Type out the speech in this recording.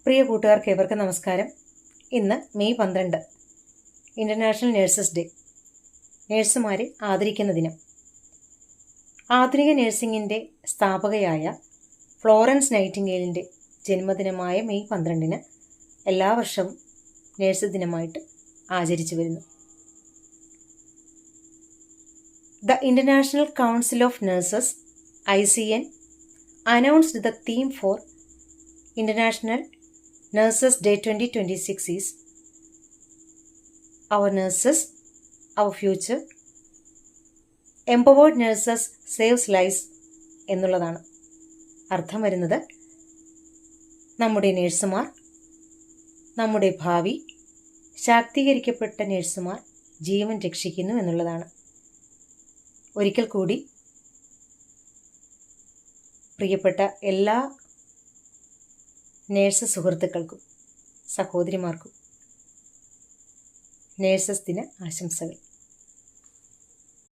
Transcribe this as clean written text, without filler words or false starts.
പ്രിയ കൂട്ടുകാർക്ക് ഏവർക്കും നമസ്കാരം. ഇന്ന് മെയ് 12 ഇൻ്റർനാഷണൽ നഴ്സസ് ഡേ, നേഴ്സുമാരെ ആദരിക്കുന്ന ദിനം. ആധുനിക നഴ്സിംഗിൻ്റെ സ്ഥാപകയായ ഫ്ലോറൻസ് നൈറ്റിംഗേലിൻ്റെ ജന്മദിനമായ മെയ് 12 എല്ലാ വർഷവും നഴ്സ് ദിനമായിട്ട് ആചരിച്ചു വരുന്നു. The International Council of Nurses (ICN) announced the theme for International Nurses Day 2026 is Our Nurses, Our Future. Empowered Nurses Saves Lives എന്നുള്ളതാണ്. അർത്ഥം വരുന്നത് നമ്മുടെ നേഴ്സുമാർ, നമ്മുടെ ഭാവി, ശാക്തീകരിക്കപ്പെട്ട നേഴ്സുമാർ ജീവൻ രക്ഷിക്കുന്നു എന്നുള്ളതാണ്. ഒരിക്കൽ കൂടി പ്രിയപ്പെട്ട എല്ലാ നേഴ്സ് സുഹൃത്തുക്കൾക്കും സഹോദരിമാർക്കും നേഴ്സസ് ദിന ആശംസകൾ.